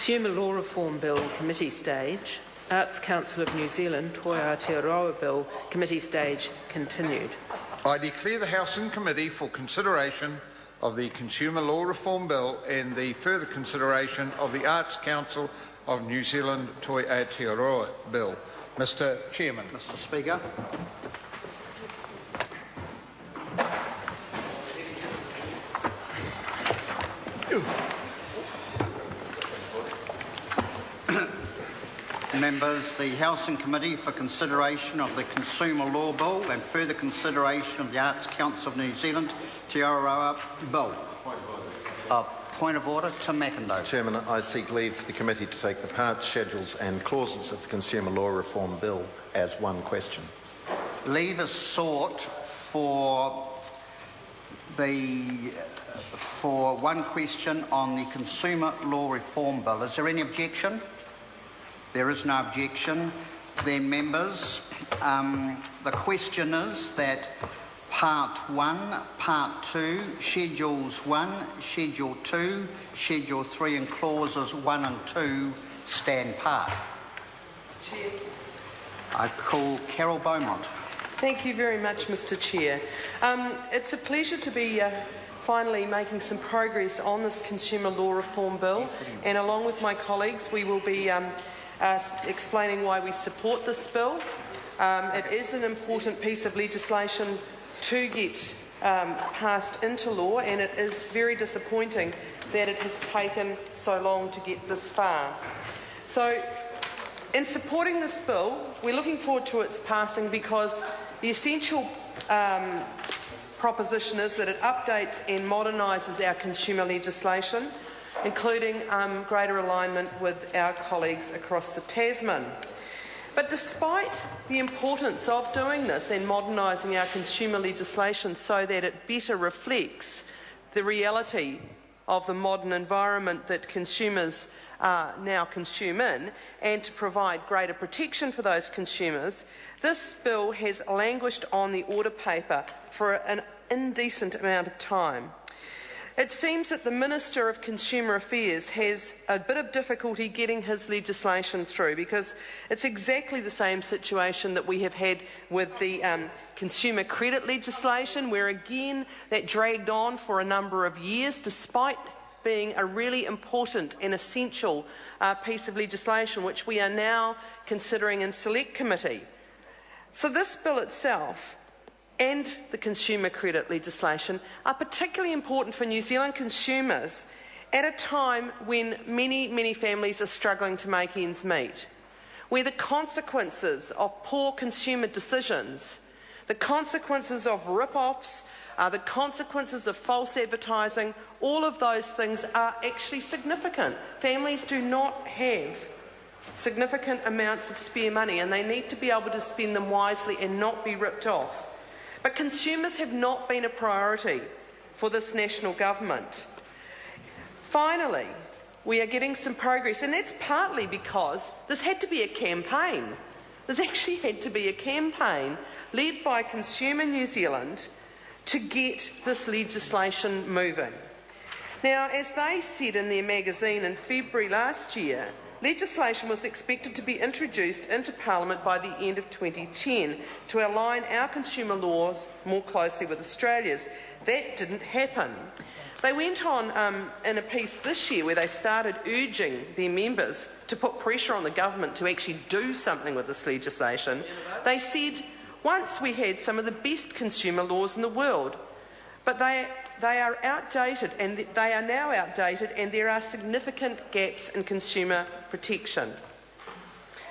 Consumer Law Reform Bill, Committee Stage. Arts Council of New Zealand, Toi Aotearoa Bill, Committee Stage, continued. I declare the House in committee for consideration of the Consumer Law Reform Bill and the further consideration of the Arts Council of New Zealand, Toi Aotearoa Bill. Mr. Chairman. Mr. Speaker. Members, the House and Committee for consideration of the Consumer Law Bill and further consideration of the Arts Council of New Zealand, Te Aroa Bill. Point of order, Tim McIndoe. Chairman, I seek leave for the committee to take the parts, schedules and clauses of the Consumer Law Reform Bill as one question. Leave is sought for one question on the Consumer Law Reform Bill. Is there any objection? There is no objection. Then, members, the question is that Part 1, Part 2, Schedules 1, Schedule 2, Schedule 3 and Clauses 1 and 2 stand part. Chair. I call Carol Beaumont. Thank you very much, Mr. Chair. It's a pleasure to be finally making some progress on this Consumer Law Reform Bill, and along with my colleagues we will be explaining why we support this bill. It is an important piece of legislation to get passed into law, and it is very disappointing that it has taken so long to get this far. So, in supporting this bill, we're looking forward to its passing because the essential proposition is that it updates and modernises our consumer legislation, including greater alignment with our colleagues across the Tasman. But despite the importance of doing this and modernising our consumer legislation so that it better reflects the reality of the modern environment that consumers now consume in, and to provide greater protection for those consumers, this bill has languished on the order paper for an indecent amount of time. It seems that the Minister of Consumer Affairs has a bit of difficulty getting his legislation through, because it's exactly the same situation that we have had with the consumer credit legislation, where again that dragged on for a number of years despite being a really important and essential piece of legislation which we are now considering in Select Committee. So this bill itself and the consumer credit legislation are particularly important for New Zealand consumers at a time when many families are struggling to make ends meet, where the consequences of poor consumer decisions, the consequences of rip-offs, the consequences of false advertising, all of those things are actually significant. Families do not have significant amounts of spare money, and they need to be able to spend them wisely and not be ripped off. But consumers have not been a priority for this national government. Finally, we are getting some progress, and that's partly because this had to be a campaign. This actually had to be a campaign led by Consumer New Zealand to get this legislation moving. Now, as they said in their magazine in February last year, legislation was expected to be introduced into Parliament by the end of 2010 to align our consumer laws more closely with Australia's. That didn't happen. They went on in a piece this year where they started urging their members to put pressure on the government to actually do something with this legislation. They said, once we had some of the best consumer laws in the world, but they are outdated, and they are now outdated, and there are significant gaps in consumer protection.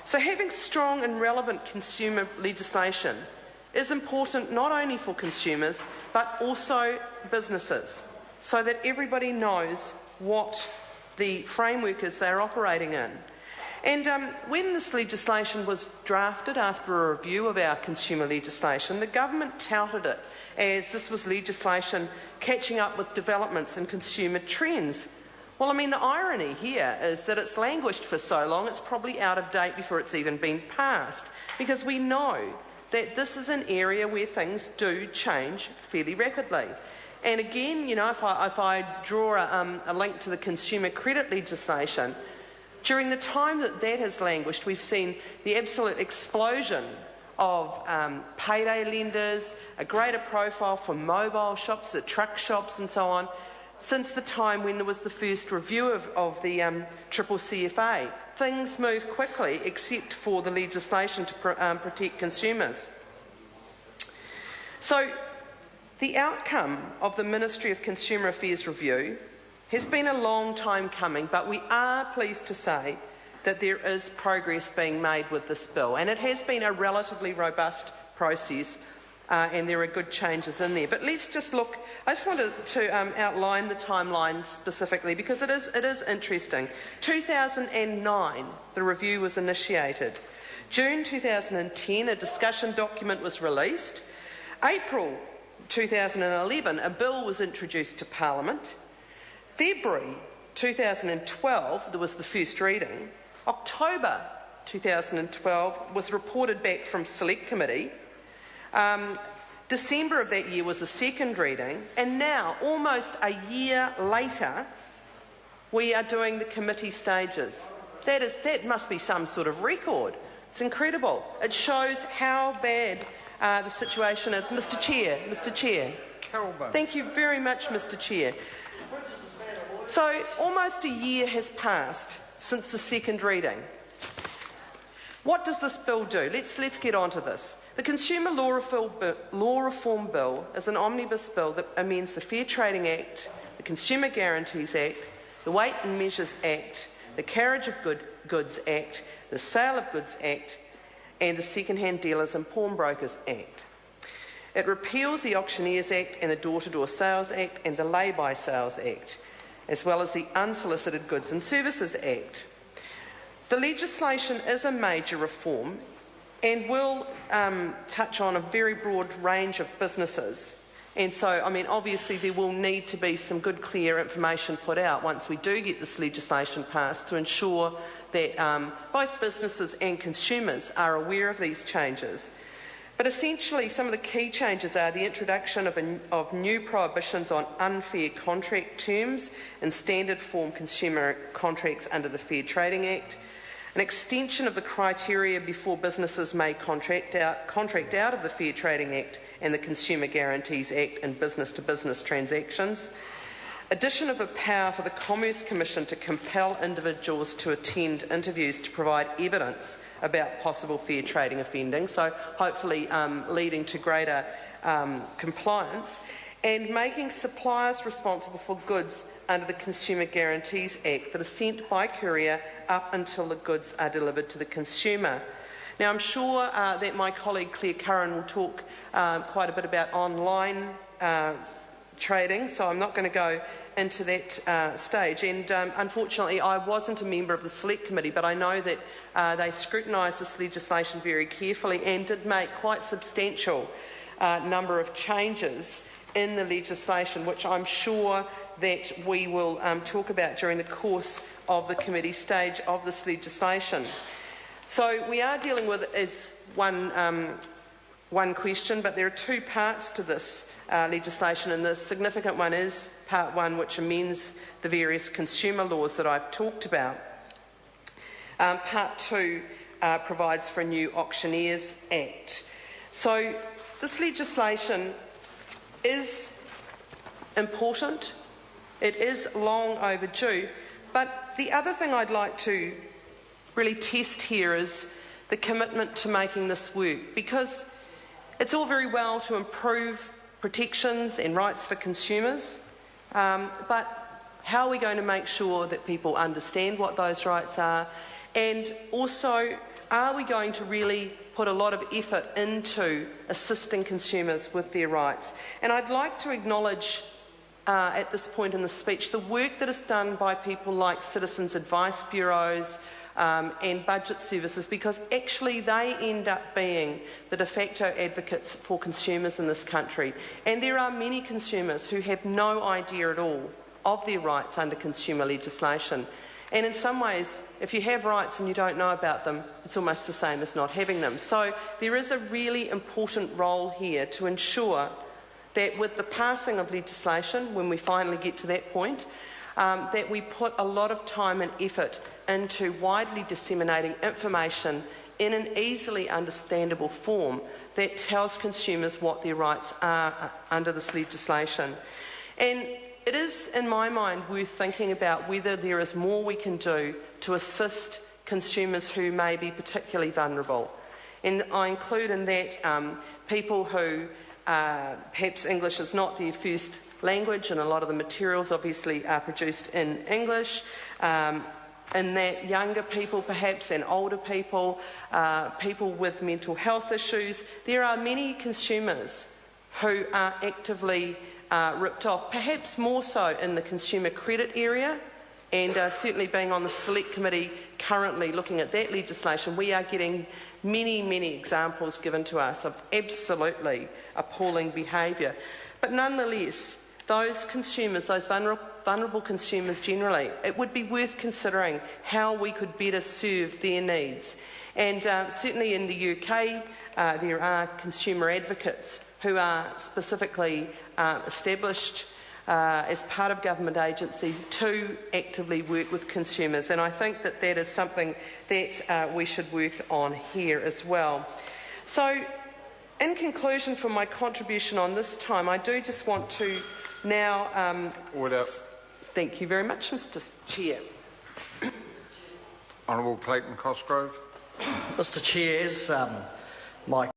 So having strong and relevant consumer legislation is important not only for consumers but also businesses, so that everybody knows what the framework is they're operating in. And when this legislation was drafted after a review of our consumer legislation, the government touted it as this was legislation catching up with developments in consumer trends. Well, I mean, the irony here is that it's languished for so long, it's probably out of date before it's even been passed, because we know that this is an area where things do change fairly rapidly. And again, you know, if I draw a link to the consumer credit legislation, During the time that that has languished, we've seen the absolute explosion of payday lenders, a greater profile for mobile shops, truck shops and so on, since the time when there was the first review of the triple CFA. Things move quickly, except for the legislation to protect consumers. So the outcome of the Ministry of Consumer Affairs review has been a long time coming, but we are pleased to say that there is progress being made with this bill, and it has been a relatively robust process, and there are good changes in there. But let's just look. I just wanted to outline the timeline specifically, because it is interesting. 2009, the review was initiated. June 2010, a discussion document was released. April 2011, a bill was introduced to Parliament. February 2012, there was the first reading. October 2012 was reported back from Select Committee. December of that year was a second reading, and now, almost a year later, we are doing the committee stages. That must be some sort of record. It's incredible. It shows how bad the situation is. Mr. Chair. Thank you very much, Mr. Chair. So, almost a year has passed since the second reading. What does this bill do? Let's get on to this. The Consumer Law Reform Bill is an omnibus bill that amends the Fair Trading Act, the Consumer Guarantees Act, the Weight and Measures Act, the Carriage of Goods Act, the Sale of Goods Act, and the Second-Hand Dealers and Pawnbrokers Act. It repeals the Auctioneers Act and the Door-to-Door Sales Act and the Lay-by Sales Act, as well as the Unsolicited Goods and Services Act. The legislation is a major reform and will touch on a very broad range of businesses. And so, obviously there will need to be some good, clear information put out once we do get this legislation passed to ensure that both businesses and consumers are aware of these changes. But essentially, some of the key changes are the introduction of new prohibitions on unfair contract terms in standard form consumer contracts under the Fair Trading Act, an extension of the criteria before businesses may contract out of the Fair Trading Act and the Consumer Guarantees Act in business-to-business transactions, addition of a power for the Commerce Commission to compel individuals to attend interviews to provide evidence about possible fair trading offending, so hopefully leading to greater compliance, and making suppliers responsible for goods under the Consumer Guarantees Act that are sent by courier up until the goods are delivered to the consumer. Now, I'm sure that my colleague Claire Curran will talk quite a bit about online trading, so I'm not going to go into that stage. And unfortunately, I wasn't a member of the Select Committee, but I know that they scrutinised this legislation very carefully and did make quite substantial number of changes in the legislation, which I'm sure that we will talk about during the course of the committee stage of this legislation. So we are dealing with as one question, but there are two parts to this legislation, and the significant one is Part 1, which amends the various consumer laws that I've talked about. Part 2 provides for a new Auctioneers Act. So this legislation is important, it is long overdue, but the other thing I'd like to really test here is the commitment to making this work, because it's all very well to improve protections and rights for consumers, but how are we going to make sure that people understand what those rights are, and also are we going to really put a lot of effort into assisting consumers with their rights? And I'd like to acknowledge at this point in the speech the work that is done by people like citizens' advice bureaus and budget services, because actually they end up being the de facto advocates for consumers in this country. And there are many consumers who have no idea at all of their rights under consumer legislation. And in some ways, if you have rights and you don't know about them, it's almost the same as not having them. So there is a really important role here to ensure that with the passing of legislation, when we finally get to that point, that we put a lot of time and effort into widely disseminating information in an easily understandable form that tells consumers what their rights are under this legislation. And it is, in my mind, worth thinking about whether there is more we can do to assist consumers who may be particularly vulnerable. And I include in that people who perhaps English is not their first language, and a lot of the materials obviously are produced in English, and that younger people perhaps and older people, people with mental health issues. There are many consumers who are actively ripped off, perhaps more so in the consumer credit area, and certainly being on the select committee currently looking at that legislation, we are getting many examples given to us of absolutely appalling behaviour. But nonetheless, those consumers, those vulnerable consumers generally, it would be worth considering how we could better serve their needs. And certainly in the UK, there are consumer advocates who are specifically established as part of government agencies to actively work with consumers. And I think that that is something that we should work on here as well. So, in conclusion, from my contribution on this time, I do just want to now... Order. Thank you very much, Mr. Chair. Honourable Clayton Cosgrove. Mr. Chair, as my